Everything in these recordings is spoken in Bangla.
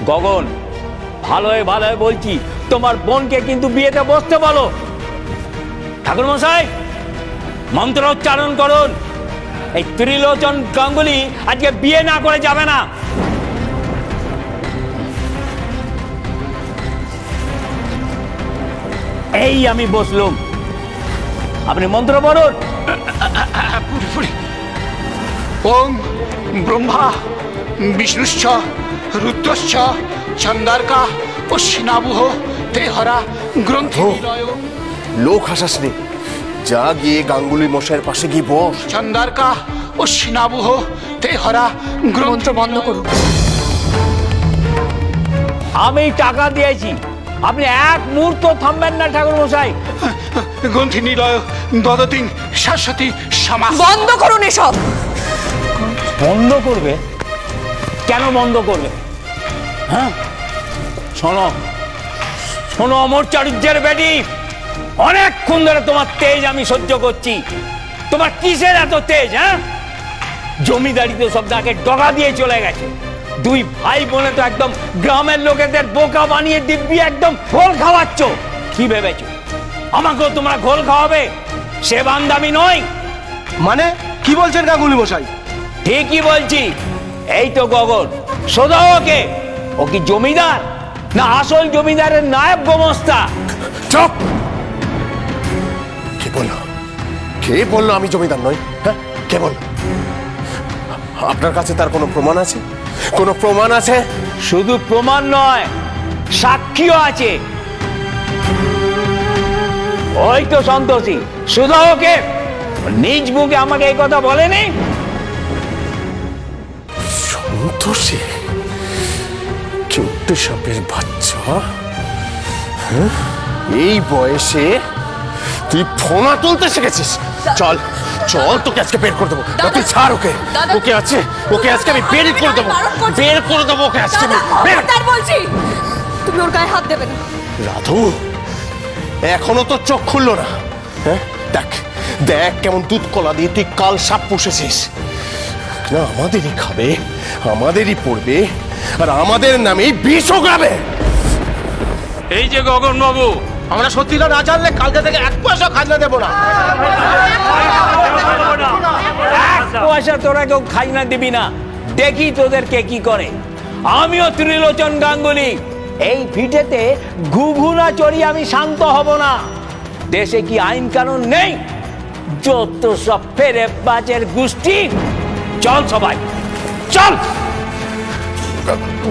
গগন, ভালোই ভালোই বলছি, তোমার বোনকে কিন্তু বিয়েতে বসতে বলো। ঠাকুর মশাই, মন্ত্র উচ্চারণ করুন। এই ত্রিলোচন গাঙ্গুলি আজকে বিয়ে না করে যাবে না। এই আমি বসলুম, আপনি মন্ত্র পড়ুন। ওম ব্রহ্মা বিষ্ণুশ্চ রুদ্রশ্চ চন্দার্কা অশ্বিনাবুহ তেহরা গ্রন্থি। লোক হাসাসনি, যা গিয়ে গাঙ্গুলি মশাইয়ের পাশে গিয়ে বস। চন্দার্কা অশ্বিনাবুহ তেহরা গ্রন্থ। বন্ধ করুন। আমি টাকা দিয়েছি, আপনি এক মুহূর্ত থামবেন না ঠাকুর মশাই। গ্রন্থি নিলয় দদতিং শাশ্বতী সমাস। বন্ধ করুন এসব। বন্ধ করবে? কেন বন্ধ করবে? হ্যাঁ, শোনো শোনো অমর চাটুর্যের বেটি, অনেকক্ষণ ধরে তোমার তেজ আমি সহ্য করছি। তোমার কিসের এত তেজ? হ্যাঁ, জমিদারিতে সব তাকে ডগা দিয়ে চলে গেছে। দুই ভাই বোনে তো একদম গ্রামের লোকেদের বোকা বানিয়ে দিব্যি একদম ঘোল খাওয়াচ্ছ। কি ভেবেছো আমাকেও তোমরা ঘোল খাওয়াবে? সে বান্দামি নয়। মানে কি বলছেন গাঙ্গুলি মশাই? ঠিকই বলছি। এই তো গগন, শোধাও ওকে। ও কি জমিদার না আসল জমিদারের নায়েব গোমস্তা? চুপ! কে বললো? কে বললো আমি জমিদার নই? হ্যাঁ, কে বললো? আপনার কাছে তার কোনো প্রমাণ আছে? কোনো প্রমাণ আছে? শুধু প্রমাণ নয়, সাক্ষীও আছে। ওই তো সন্তোষী, শুধু ওকে নিজ মুখে আমাকে এই কথা বলেনি। সন্তোষী? চোদ্দ সাপের বাচ্চা, এই বয়সে তুই ফোনা তুলতে শিখেছিস? চল চল, তোকে আজকে বের করে দেবো। তুই ছাড় ওকে, ওকে আছে, ওকে আজকে আমি বের করে দেবো, বের করে দেবো ওকে আজকে আমি। বলছি তুমি ওর গায়ে হাত দেবে না। রাধু, এখনো তো চোখ খুললো না। হ্যাঁ, দেখ দেখ কেমন দুধ কলা দিয়ে তুই কাল সাপ পুষেছিস না। আমাদেরই খাবে, আমাদেরই পড়বে, আর আমাদের নামেই বিষ ওগাবে। এই যে গগন বাবু, আমরা সত্যিটা না জানলে কালকে থেকে এক পয়সা খাজনা দেবো না। এক পয়সা তোরা কেউ খাজনা দিবি না। দেখি তোদেরকে কি করে। আমিও ত্রিলোচন গাঙ্গুলি, এই ভিটেতে ঘুঘুনা চড়ি আমি শান্ত হব না। দেশে কি আইন কানুন নেই? যত সব ফেরে বাজের গোষ্ঠী। চল সবাই চল।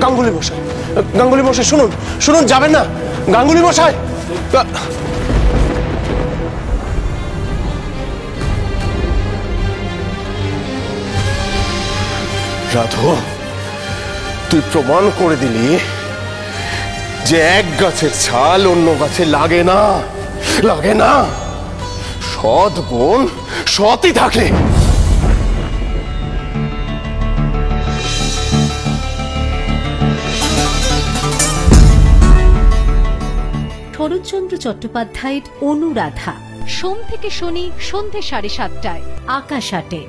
গাঙ্গুলি মশাই, গাঙ্গুলি মশাই শুনুন, শুনুন, যাবেন না গাঙ্গুলি মশাই। রাধু, তুই প্রমাণ করে দিলি যে এক গাছের ছাল অন্য গাছে লাগে না, লাগে না। সৎ বোন সৎই থাকে। শরৎচন্দ্র চট্টোপাধ্যায়ের অনুরাধা, সোম থেকে শনি সন্ধে 7:30টায়, আকাশ 8-এ।